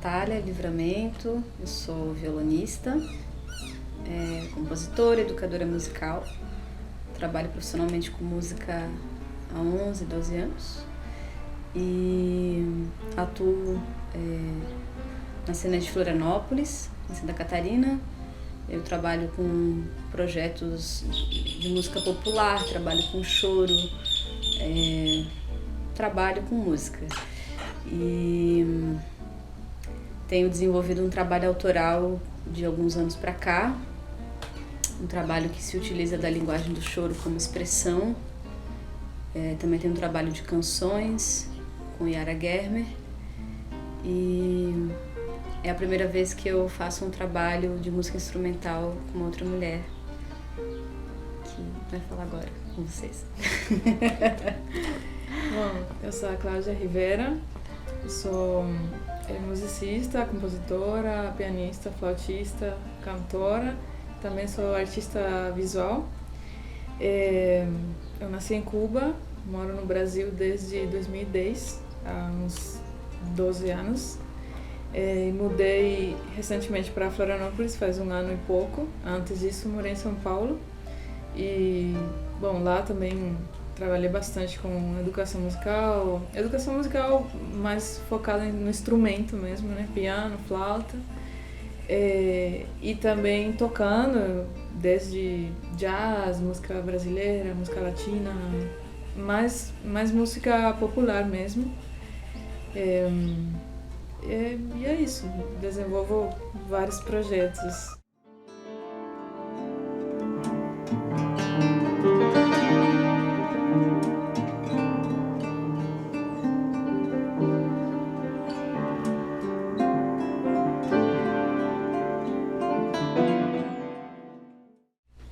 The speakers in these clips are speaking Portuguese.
Natália Livramento, eu sou violonista, compositora, educadora musical. Trabalho profissionalmente com música há 11, 12 anos e atuo na cena de Florianópolis, em Santa Catarina. Eu trabalho com projetos de música popular, trabalho com choro, trabalho com música. E tenho desenvolvido um trabalho autoral de alguns anos para cá, um trabalho que se utiliza da linguagem do choro como expressão. Também tenho um trabalho de canções com Yara Germer e é a primeira vez que eu faço um trabalho de música instrumental com outra mulher que vai falar agora com vocês. Bom, eu sou a Cláudia Rivera, sou musicista, compositora, pianista, flautista, cantora, também sou artista visual. Eu nasci em Cuba, moro no Brasil desde 2010, há uns 12 anos. E mudei recentemente para Florianópolis, faz um ano e pouco. Antes disso, morei em São Paulo. E, bom, lá também trabalhei bastante com educação musical mais focada no instrumento mesmo, né? Piano, flauta. E também tocando desde jazz, música brasileira, música latina, mais música popular mesmo. E é isso, desenvolvo vários projetos.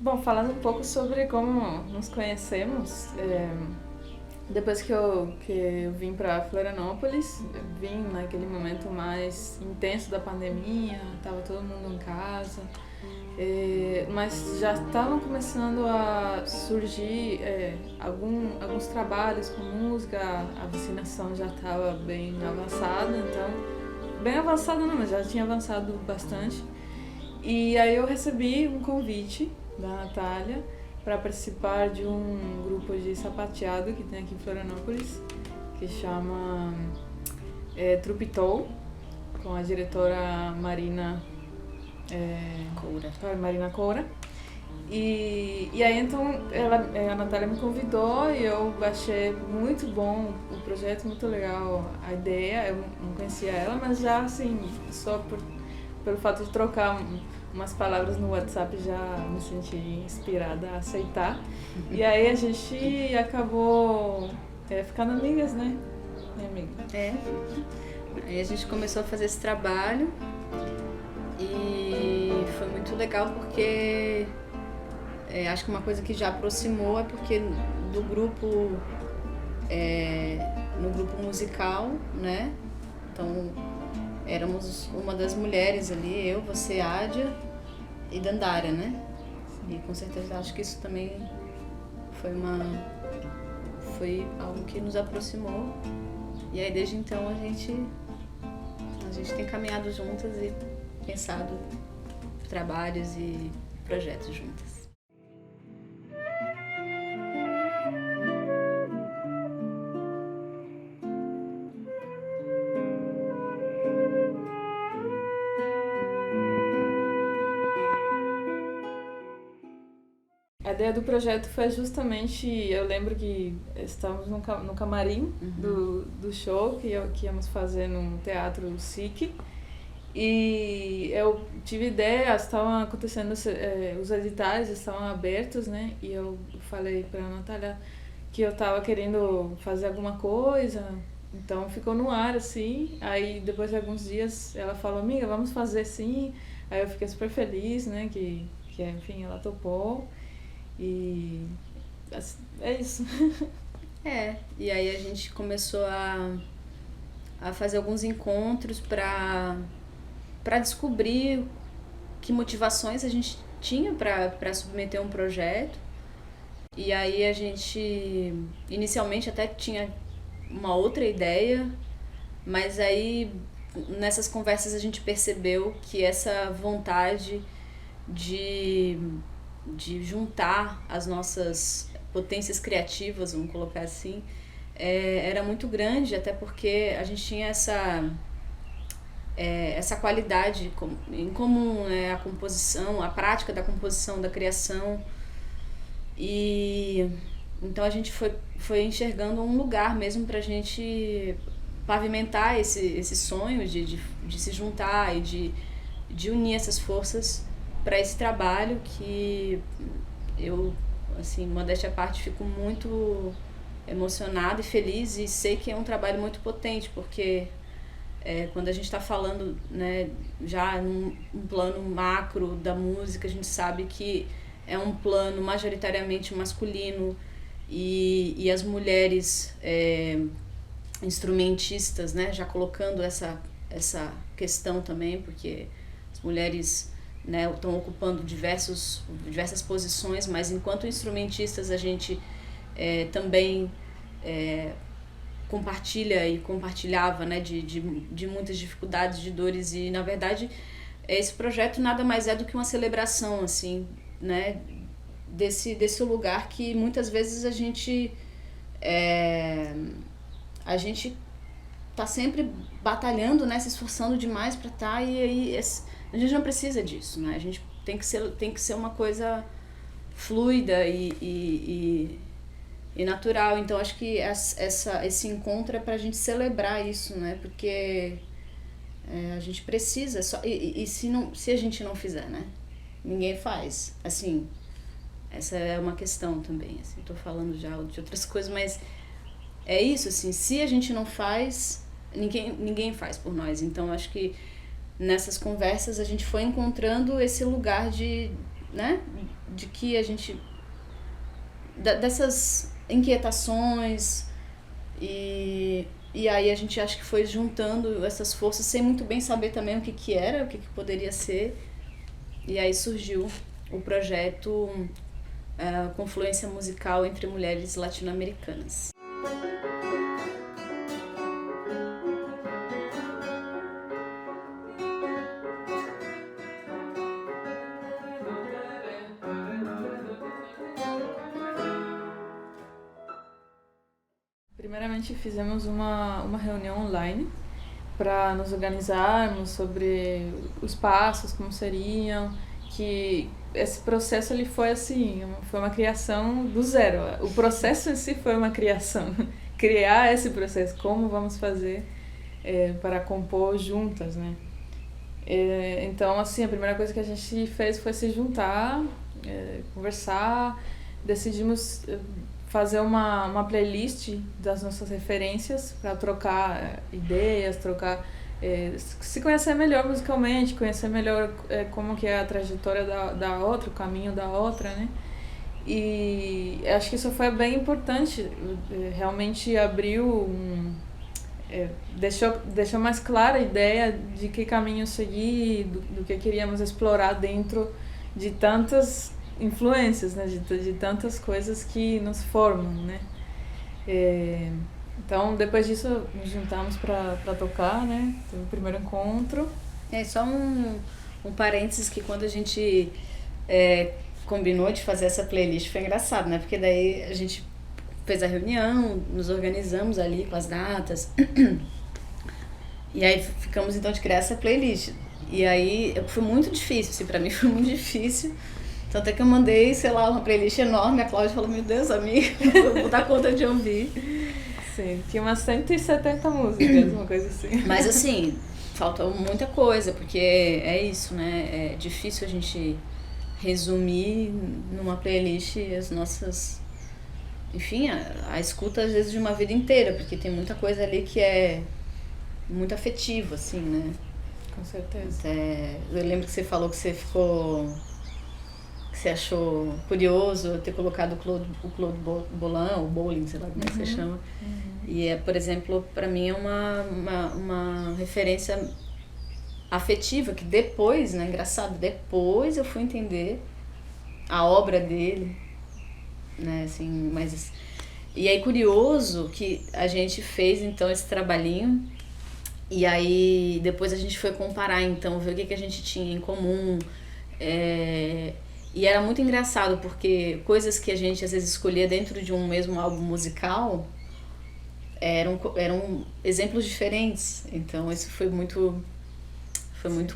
Bom, falando um pouco sobre como nos conhecemos, depois que eu vim para Florianópolis, eu vim naquele momento mais intenso da pandemia, estava todo mundo em casa, mas já estavam começando a surgir alguns trabalhos com música, a vacinação já estava bem avançada, mas já tinha avançado bastante. E aí eu recebi um convite da Natália para participar de um grupo de sapateado que tem aqui em Florianópolis, que chama Trupitou, com a diretora Marina Coura. E aí então a Natália me convidou e eu achei muito bom o projeto, muito legal a ideia. Eu não conhecia ela, mas já assim, só pelo fato de trocar umas palavras no WhatsApp já me senti inspirada a aceitar. E aí a gente acabou ficando amigas, né? Minha amiga. Aí a gente começou a fazer esse trabalho e foi muito legal porque acho que uma coisa que já aproximou é porque do grupo, no grupo musical, né? Então éramos uma das mulheres ali, eu, você, Ádia e Dandara, né? E com certeza acho que isso também foi algo que nos aproximou. E aí desde então a gente tem caminhado juntas e pensado trabalhos e projetos juntas. A ideia do projeto foi justamente, eu lembro que estávamos no camarim do show que íamos fazer no Teatro SIC, e eu tive ideia, estavam acontecendo, os editais estavam abertos, né, e eu falei para a Natália que eu estava querendo fazer alguma coisa, então ficou no ar assim. Aí depois de alguns dias ela falou: amiga, vamos fazer sim. Aí eu fiquei super feliz, né, que enfim, ela topou. E é isso. E aí a gente começou a fazer alguns encontros para descobrir que motivações a gente tinha para submeter um projeto. E aí a gente inicialmente até tinha uma outra ideia, mas aí nessas conversas a gente percebeu que essa vontade de juntar as nossas potências criativas, vamos colocar assim, era muito grande, até porque a gente tinha essa qualidade em comum, né? A composição, a prática da composição, da criação. E então a gente foi enxergando um lugar mesmo pra gente pavimentar esse sonho de se juntar e de unir essas forças para esse trabalho que eu, assim, modéstia à parte, fico muito emocionada e feliz, e sei que é um trabalho muito potente, porque quando a gente está falando, né, já num plano macro da música, a gente sabe que é um plano majoritariamente masculino, e as mulheres instrumentistas, né, já colocando essa questão também, porque as mulheres, né, estão ocupando diversas posições, mas enquanto instrumentistas a gente também compartilha e compartilhava, né, de muitas dificuldades, de dores, e na verdade esse projeto nada mais é do que uma celebração, assim, né, desse lugar que muitas vezes a gente tá sempre batalhando, né, se esforçando demais para estar, e aí a gente não precisa disso, né, a gente tem que ser uma coisa fluida e natural. Então acho que esse encontro é pra gente celebrar isso, né, porque a gente precisa, e se a gente não fizer, né, ninguém faz, assim, essa é uma questão também, assim, tô falando já de outras coisas, mas é isso, assim, se a gente não faz, ninguém faz por nós. Então acho que nessas conversas a gente foi encontrando esse lugar né, de que a gente, dessas inquietações, e aí a gente acho que foi juntando essas forças sem muito bem saber também o que era, o que poderia ser, e aí surgiu o projeto Confluência Musical entre Mulheres Latino-Americanas. Primeiramente fizemos uma reunião online para nos organizarmos sobre os passos, como seriam, que esse processo ele foi assim, foi uma criação do zero. O processo em si foi uma criação, criar esse processo, como vamos fazer para compor juntas, né? Então, assim, a primeira coisa que a gente fez foi se juntar, conversar, decidimos fazer uma playlist das nossas referências para trocar ideias, se conhecer melhor musicalmente, conhecer melhor como que é a trajetória da outra, o caminho da outra, né? E acho que isso foi bem importante, realmente abriu deixou mais clara a ideia de que caminho seguir, do que queríamos explorar dentro de tantas influências, né, de tantas coisas que nos formam, né. Então, depois disso, nos juntamos para tocar, né, teve o primeiro encontro. Só um parênteses, que quando a gente combinou de fazer essa playlist foi engraçado, né, porque daí a gente fez a reunião, nos organizamos ali com as datas, e aí ficamos então de criar essa playlist, e aí foi muito difícil, assim, pra mim foi muito difícil. Tanto é que eu mandei, sei lá, uma playlist enorme, a Cláudia falou, meu Deus, amiga, vou dar conta de ouvir. Sim, tinha umas 170 músicas, uma coisa assim. Mas assim, faltou muita coisa, porque é isso, né? É difícil a gente resumir numa playlist as nossas... Enfim, a escuta às vezes de uma vida inteira, porque tem muita coisa ali que é muito afetiva, assim, né? Com certeza. Eu lembro que você falou que você achou curioso eu ter colocado o Claude Bolin, ou Bolin, sei lá como é que você chama. E, por exemplo, para mim é uma referência afetiva, que depois, né, engraçado, depois eu fui entender a obra dele, né, assim, mas... E aí, curioso que a gente fez, então, esse trabalhinho, E aí depois a gente foi comparar, então, ver o que a gente tinha em comum. E era muito engraçado, porque coisas que a gente às vezes escolhia dentro de um mesmo álbum musical eram exemplos diferentes. Então isso foi muito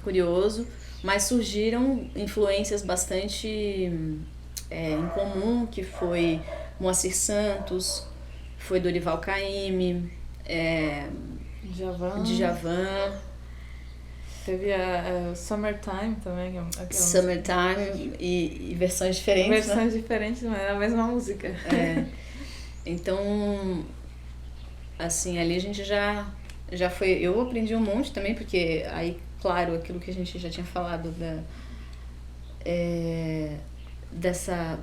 curioso. Mas surgiram influências bastante em comum, que foi Moacir Santos, foi Dorival Caymmi, Djavan. Teve a Summertime também. Summertime e versões diferentes, versões diferentes, mas era a mesma música. Então, assim, ali a gente já foi... Eu aprendi um monte também, porque aí, claro, aquilo que a gente já tinha falado dessa...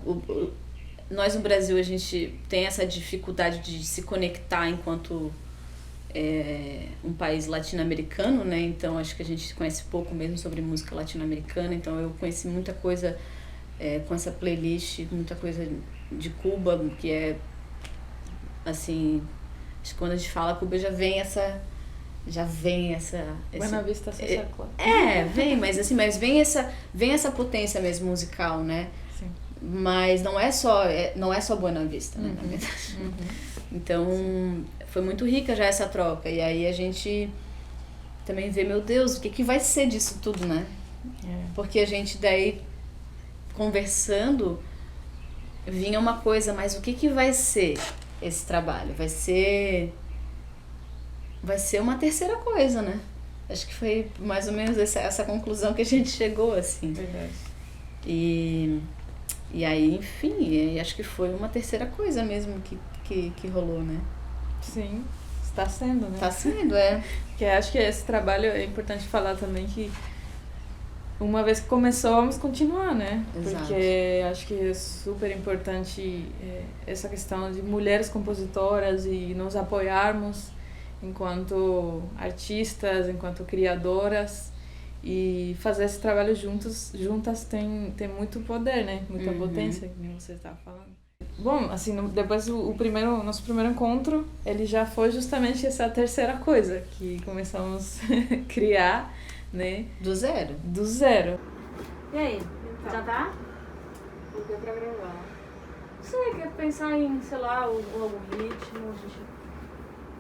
Nós no Brasil, a gente tem essa dificuldade de se conectar enquanto um país latino-americano, né? Então acho que a gente conhece pouco mesmo sobre música latino-americana. Então eu conheci muita coisa com essa playlist, muita coisa de Cuba, que é assim, acho que quando a gente fala Cuba já vem essa Buena Vista Social Club. Vem, mas vem essa potência mesmo musical, né? Sim. Mas não é só Buena Vista, né, na verdade. Então, foi muito rica já essa troca. E aí a gente também vê, meu Deus, o que vai ser disso tudo, né? Porque a gente daí, conversando, vinha uma coisa, mas o que vai ser esse trabalho? Vai ser uma terceira coisa, né? Acho que foi mais ou menos essa conclusão que a gente chegou, assim. Verdade. E aí, enfim, acho que foi uma terceira coisa mesmo que rolou, né? Sim, está sendo, né? Está sendo, Porque acho que esse trabalho é importante falar também que uma vez que começou, vamos continuar, né? Exato. Porque acho que é super importante essa questão de mulheres compositoras e nos apoiarmos enquanto artistas, enquanto criadoras, e fazer esse trabalho juntas tem muito poder, né? Muita potência, como você estava falando. Bom, assim, depois nosso primeiro encontro, ele já foi justamente essa terceira coisa que começamos a criar, né? Do zero. E aí? Então, já tá? O que é pra gravar? Você quer pensar em, sei lá, algum ritmo, a gente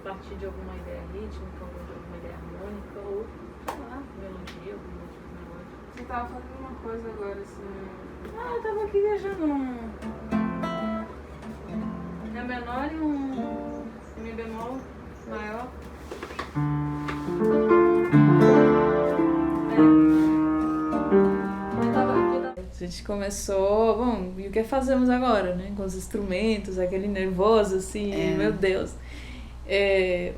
partir de alguma ideia rítmica, ou de alguma ideia harmônica, ou, sei lá, melodia, algum outro negócio. Você tava fazendo uma coisa agora, assim... Eu tava aqui viajando Ré menor e um Mi bemol maior. A gente começou, bom, e o que fazemos agora, né? Com os instrumentos, aquele nervoso, assim, meu Deus.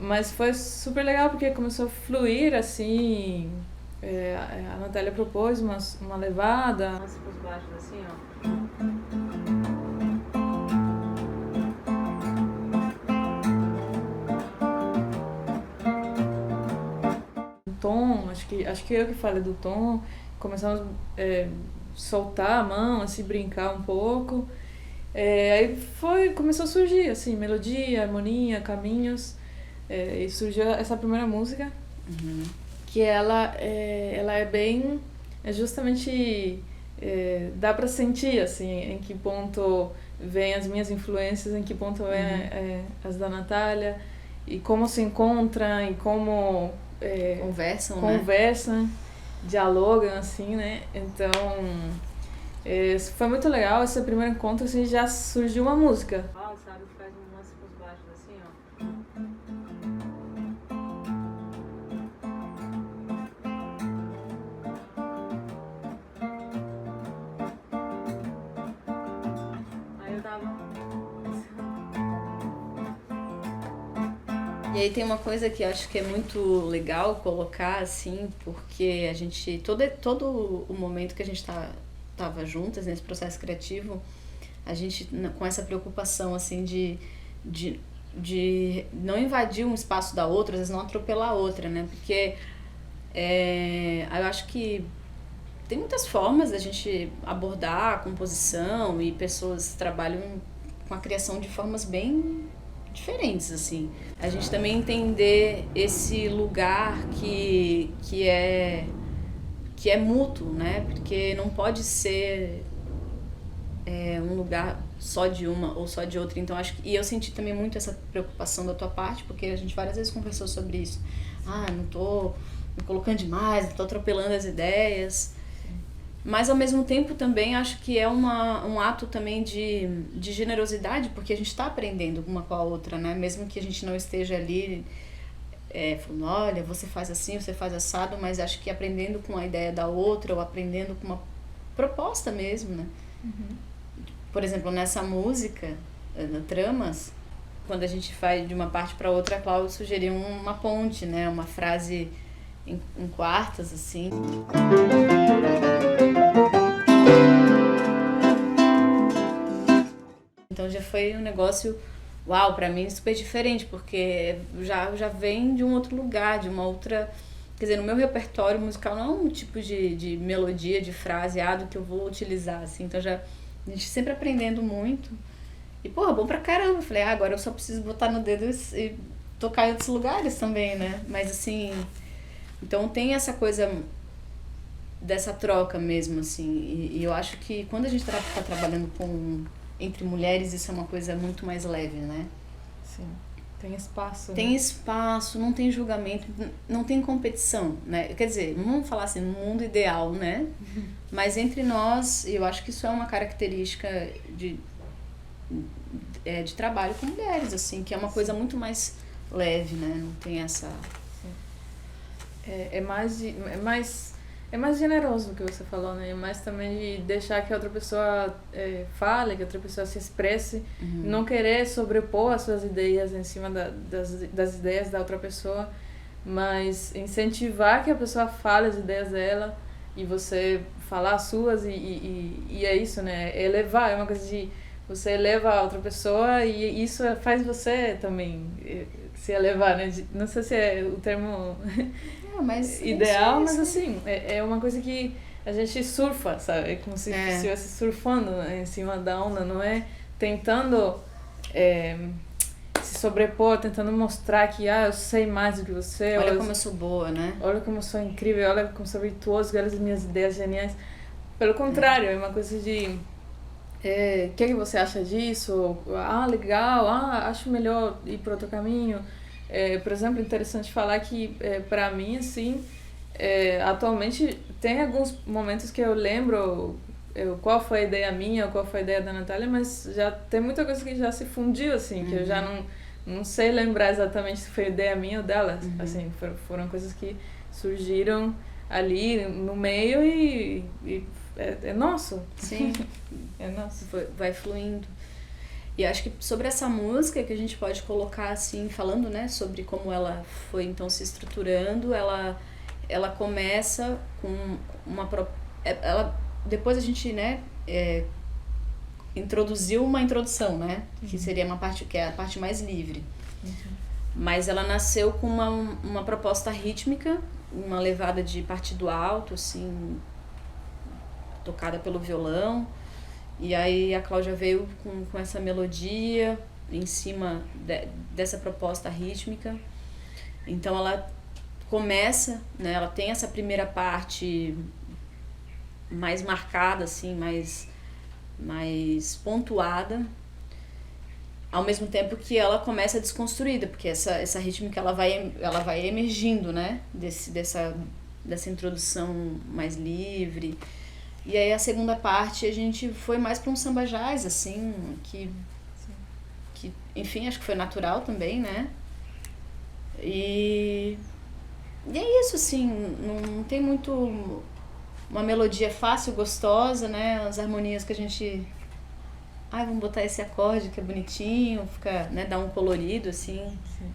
Mas foi super legal porque começou a fluir, assim, a Natália propôs uma levada. Mas por baixo, assim, ó. Tom, acho que eu que falei do tom, começamos a soltar a mão, assim, brincar um pouco. Aí começou a surgir, assim, melodia, harmonia, caminhos, e surgiu essa primeira música, que ela é bem, justamente, dá pra sentir, assim, em que ponto vem as minhas influências, em que ponto vem as da Natália, e como se encontram, e como conversam, dialogam, assim, né? Então, foi muito legal esse primeiro encontro, assim, já surgiu uma música. Sabe, faz um lance por baixo, assim, ó. Aí eu tava... E aí tem uma coisa que eu acho que é muito legal colocar, assim, porque a gente... Todo o momento que a gente tava juntas nesse processo criativo, a gente com essa preocupação, assim, de não invadir um espaço da outra, às vezes não atropelar a outra, né? Porque eu acho que tem muitas formas da gente abordar a composição, e pessoas trabalham com a criação de formas bem diferentes, assim. A gente também entender esse lugar que é mútuo, né? Porque não pode ser um lugar só de uma ou só de outra. Então acho que, e eu senti também muito essa preocupação da tua parte, porque a gente várias vezes conversou sobre isso. Não tô me colocando demais, não tô atropelando as ideias. Mas ao mesmo tempo também acho que é um ato também de generosidade, porque a gente está aprendendo uma com a outra, né? Mesmo que a gente não esteja ali falando, olha, você faz assim, você faz assado, mas acho que aprendendo com a ideia da outra, ou aprendendo com uma proposta mesmo, né? Uhum. Por exemplo, nessa música, no Tramas, quando a gente vai de uma parte para outra, a Cláudia sugeriu uma ponte, né? Uma frase em quartas, assim. Então já foi um negócio, uau, pra mim super diferente, porque já vem de um outro lugar, de uma outra... Quer dizer, no meu repertório musical não é um tipo de melodia, de fraseado que eu vou utilizar, assim. Então a gente sempre aprendendo muito. E, porra, bom pra caramba. Eu falei, agora eu só preciso botar no dedo e tocar em outros lugares também, né? Mas, assim... Então tem essa coisa dessa troca mesmo, assim. E eu acho que quando a gente tá trabalhando entre mulheres, isso é uma coisa muito mais leve, né? Sim. Tem espaço. Tem espaço, não tem julgamento, não tem competição, né? Quer dizer, vamos falar assim, no mundo ideal, né? Uhum. Mas entre nós, eu acho que isso é uma característica de trabalho com mulheres, assim, que é uma coisa muito mais leve, né? Não tem essa... É mais generoso o que você falou, né? É mais também de deixar que a outra pessoa fale, que a outra pessoa se expresse, não querer sobrepor as suas ideias em cima das ideias da outra pessoa, mas incentivar que a pessoa fale as ideias dela e você falar as suas e é isso, né? Elevar, é uma coisa de você eleva a outra pessoa e isso faz você também se elevar, né? Não sei se é o termo mas ideal, mas assim, é uma coisa que a gente surfa, sabe? É como se estivesse surfando em cima da onda, não é tentando se sobrepor, tentando mostrar que eu sei mais do que você. Olha como eu sou boa, né? Olha como eu sou incrível, olha como eu sou virtuoso, olha as minhas ideias geniais. Pelo contrário, é uma coisa de... O que você acha disso? Legal, acho melhor ir para outro caminho. Por exemplo, interessante falar que, para mim, assim, atualmente tem alguns momentos que eu lembro qual foi a ideia minha, qual foi a ideia da Natália, mas já tem muita coisa que já se fundiu, assim, que eu já não sei lembrar exatamente se foi ideia minha ou dela. Assim, foram coisas que surgiram ali no meio e é nosso. Sim. É nosso. Vai fluindo. E acho que sobre essa música que a gente pode colocar assim, falando, né, sobre como ela foi então se estruturando, ela começa com depois a gente, né, introduziu uma introdução, né, que seria uma parte que é a parte mais livre. Mas ela nasceu com uma proposta rítmica, uma levada de partido alto, assim, tocada pelo violão. E aí a Cláudia veio com essa melodia em cima dessa proposta rítmica. Então ela começa, né, ela tem essa primeira parte mais marcada, assim, mais pontuada, ao mesmo tempo que ela começa desconstruída, porque essa rítmica ela vai emergindo, né, dessa introdução mais livre. E aí a segunda parte a gente foi mais para um samba jazz, assim, que enfim, acho que foi natural também, né? E é isso, assim, não tem muito uma melodia fácil, gostosa, né? As harmonias que a gente... vamos botar esse acorde que é bonitinho, fica, né, dá um colorido, assim. Sim.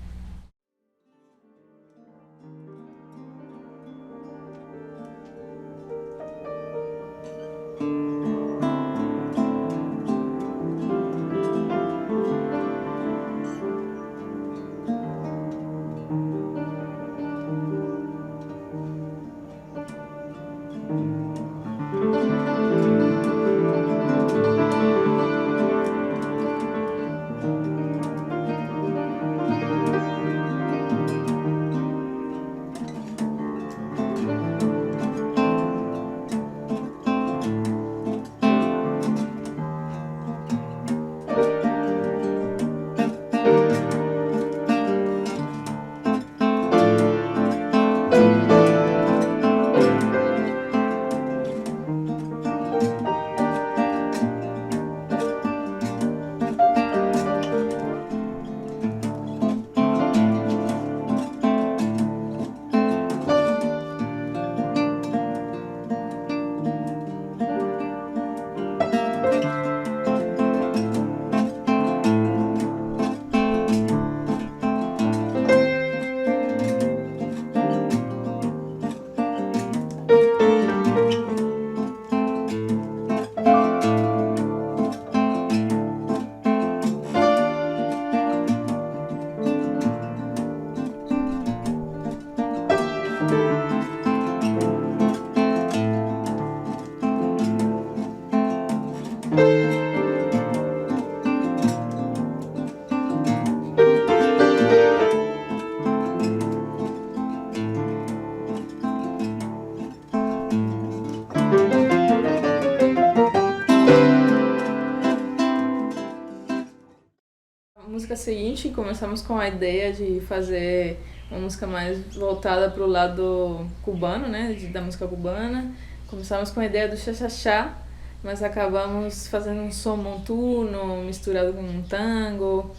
seguinte começamos com a ideia de fazer uma música mais voltada para o lado cubano, né, da música cubana. Começamos com a ideia do cha-cha-cha, mas acabamos fazendo um som montuno misturado com um tango.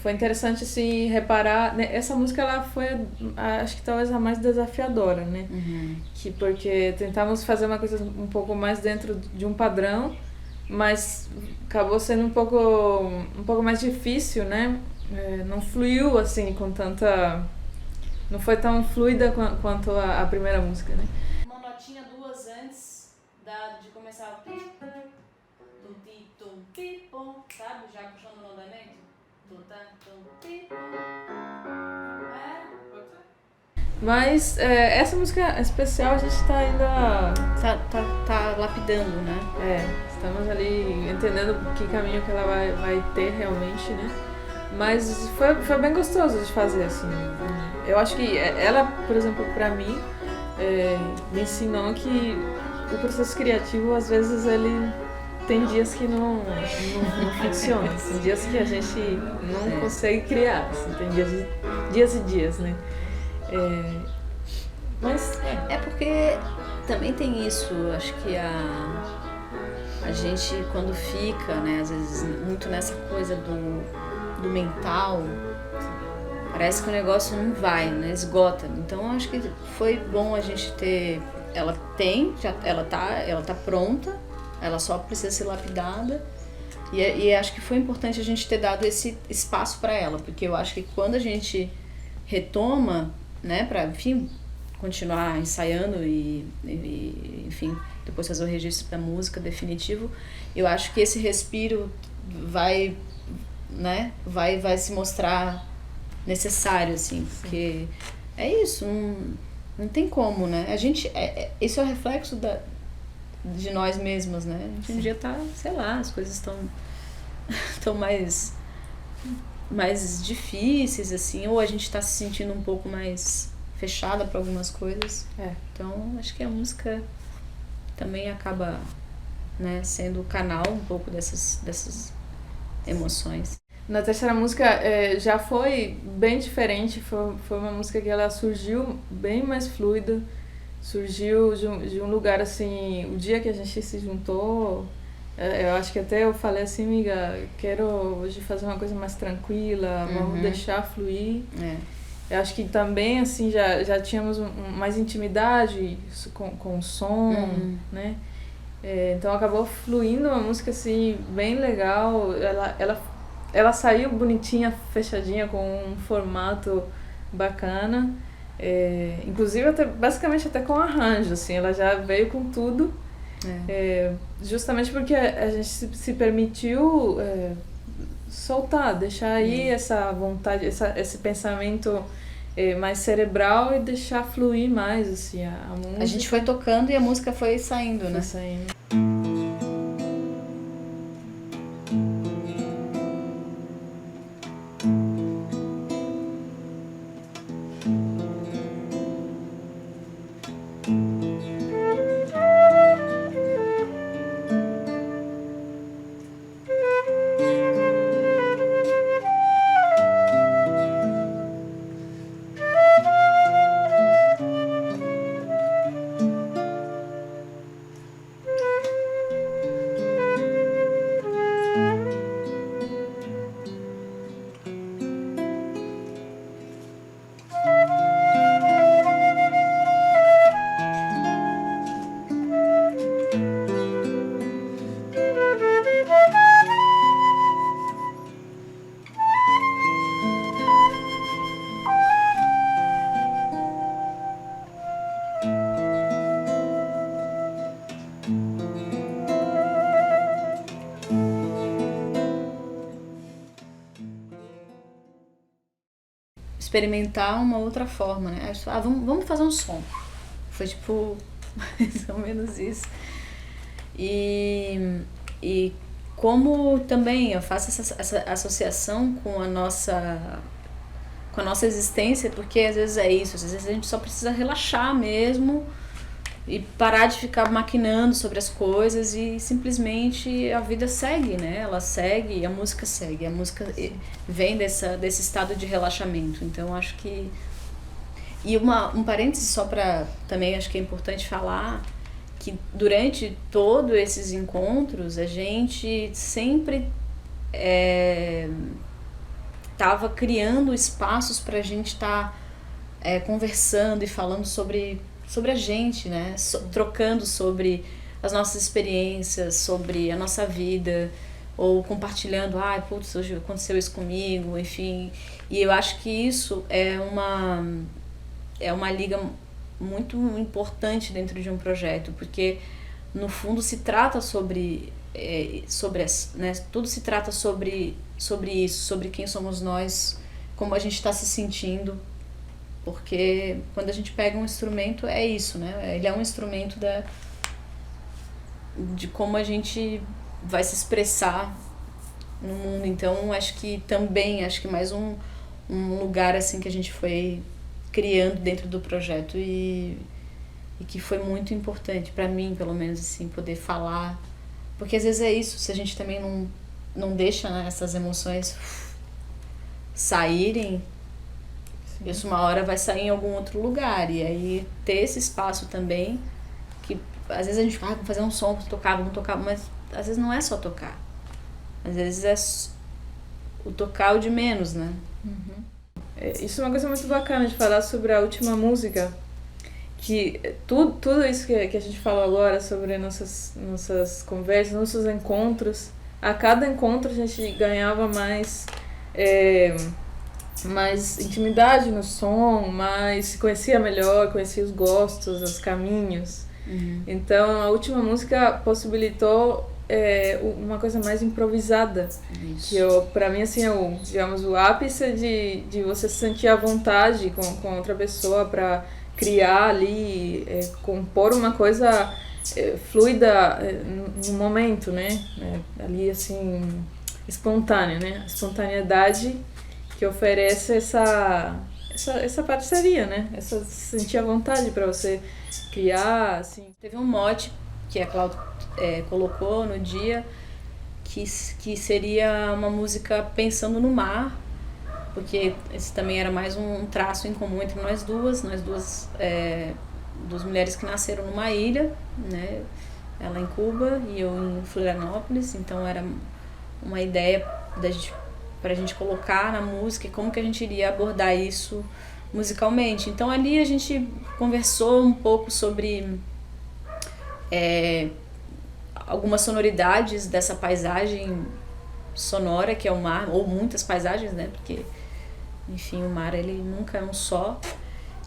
Foi interessante assim reparar, né? Essa música ela foi, acho que talvez a mais desafiadora, né? Porque tentamos fazer uma coisa um pouco mais dentro de um padrão, mas acabou sendo um pouco mais difícil, né? Não fluiu assim com tanta, não foi tão fluida quanto a primeira música, né? Uma notinha duas antes de começar o sabe? Já puxando no andamento. Mas essa música especial a gente tá ainda... Tá lapidando, né? Estamos ali entendendo que caminho que ela vai ter realmente, né? Mas foi bem gostoso de fazer, assim. Eu acho que ela, por exemplo, pra mim, me ensinou que o processo criativo, às vezes, ele tem dias que não funciona. Tem dias que a gente não consegue criar. Assim, tem dias e dias, né? Mas é porque também tem isso, acho que a gente quando fica, né, às vezes muito nessa coisa do mental, parece que o negócio não vai, né, esgota. Então acho que foi bom a gente ter, ela tá pronta, ela só precisa ser lapidada. E acho que foi importante a gente ter dado esse espaço para ela, porque eu acho que quando a gente retoma, né, para, enfim, continuar ensaiando e, enfim, depois fazer o registro da música definitivo, eu acho que esse respiro vai se mostrar necessário, assim, porque é isso, não tem como, né? A gente, isso é o reflexo de nós mesmos, né? A gente um dia tá, sei lá, as coisas estão mais difíceis, assim, ou a gente tá se sentindo um pouco mais fechada para algumas coisas. Então, acho que a música também acaba, né, sendo o canal um pouco dessas emoções. Na terceira música já foi bem diferente, foi uma música que ela surgiu bem mais fluida, surgiu de um lugar assim, o dia que a gente se juntou, eu acho que até eu falei assim, amiga, quero hoje fazer uma coisa mais tranquila, vamos deixar fluir. Eu acho que também assim já tínhamos mais intimidade com o som, né? Então acabou fluindo uma música assim bem legal, ela saiu bonitinha, fechadinha, com um formato bacana, inclusive basicamente até com arranjo, assim, ela já veio com tudo, justamente porque a gente se permitiu soltar, deixar aí essa vontade, esse pensamento mais cerebral e deixar fluir mais, assim, a música. A gente foi tocando e a música foi saindo, né? Foi saindo. Experimentar uma outra forma, né? Vamos fazer um som. Foi tipo mais ou menos isso. E como também eu faço essa associação com a nossa existência, porque às vezes é isso, às vezes a gente só precisa relaxar mesmo, e parar de ficar maquinando sobre as coisas e simplesmente a vida segue, né? Ela segue e a música segue. A música vem desse estado de relaxamento. Então, acho que... E um parêntese só para... Também acho que é importante falar que durante todos esses encontros, a gente sempre estava criando espaços para a gente estar conversando e falando sobre a gente, né? Trocando sobre as nossas experiências, sobre a nossa vida, ou compartilhando, putz, hoje aconteceu isso comigo, enfim. E eu acho que isso é uma liga muito importante dentro de um projeto, porque no fundo se trata né? Tudo se trata sobre isso, sobre quem somos nós, como a gente está se sentindo. Porque quando a gente pega um instrumento, é isso, né? Ele é um instrumento de como a gente vai se expressar no mundo. Então, acho que mais um lugar assim que a gente foi criando dentro do projeto e que foi muito importante para mim, pelo menos, assim, poder falar. Porque às vezes é isso, se a gente também não deixa, né, essas emoções saírem, isso uma hora vai sair em algum outro lugar. E aí ter esse espaço também, que às vezes a gente fala, vamos fazer um som, vamos tocar, mas às vezes não é só tocar. Às vezes é o tocar o de menos, né? Isso é uma coisa muito bacana de falar sobre a última música, que tudo isso que a gente falou agora sobre nossas conversas, nossos encontros, a cada encontro a gente ganhava mais intimidade no som, mais se conhecia melhor, conhecia os gostos, os caminhos. Então a última música possibilitou uma coisa mais improvisada. Isso. Que pra mim assim, digamos, o ápice de você se sentir à vontade com outra pessoa para criar ali, compor uma coisa fluida no momento, né? Ali assim, espontânea, né? A espontaneidade que oferece essa parceria, né? Essa sentir à vontade para você criar, assim. Teve um mote que a Cláudia colocou no dia que seria uma música pensando no mar, porque esse também era mais um traço em comum entre nós duas duas mulheres que nasceram numa ilha, né? Ela em Cuba e eu em Florianópolis, então era uma ideia pra gente colocar na música e como que a gente iria abordar isso musicalmente. Então ali a gente conversou um pouco sobre algumas sonoridades dessa paisagem sonora que é o mar, ou muitas paisagens, né? Porque, enfim, o mar ele nunca é um só.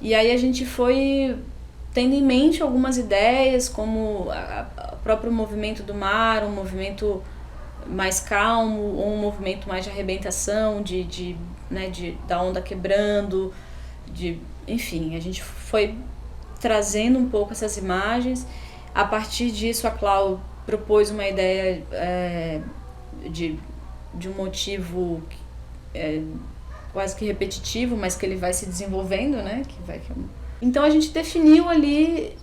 E aí a gente foi tendo em mente algumas ideias, como o próprio movimento do mar, um movimento mais calmo, ou um movimento mais de arrebentação, da onda quebrando, enfim, a gente foi trazendo um pouco essas imagens. A partir disso, a Clau propôs uma ideia de um motivo quase que repetitivo, mas que ele vai se desenvolvendo, né? Então a gente definiu ali,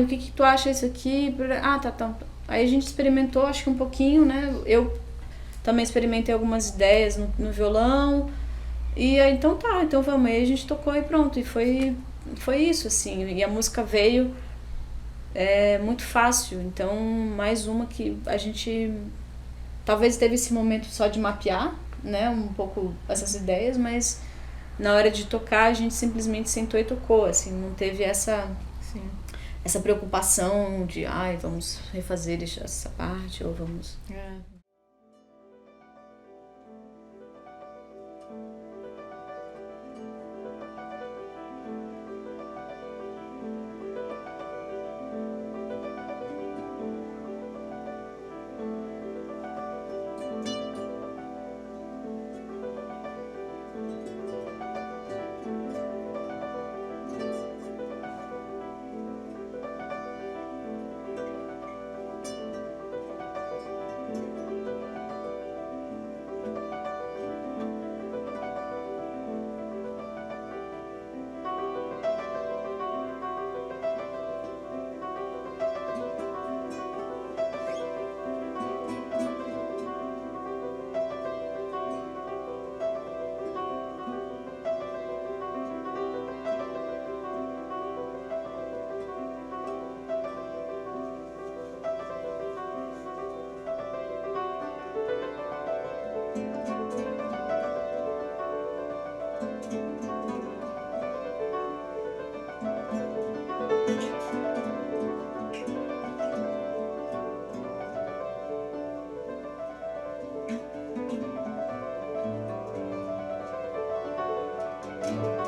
o que tu acha isso aqui? Tá. Aí a gente experimentou, acho que um pouquinho, né? Eu também experimentei algumas ideias no violão. E aí, então vamos. Aí a gente tocou e pronto. E foi isso, assim. E a música veio muito fácil. Então, mais uma que a gente talvez teve esse momento só de mapear, né? Um pouco essas ideias, mas na hora de tocar a gente simplesmente sentou e tocou, assim. Não teve essa preocupação de vamos refazer essa parte ou vamos... Obrigada.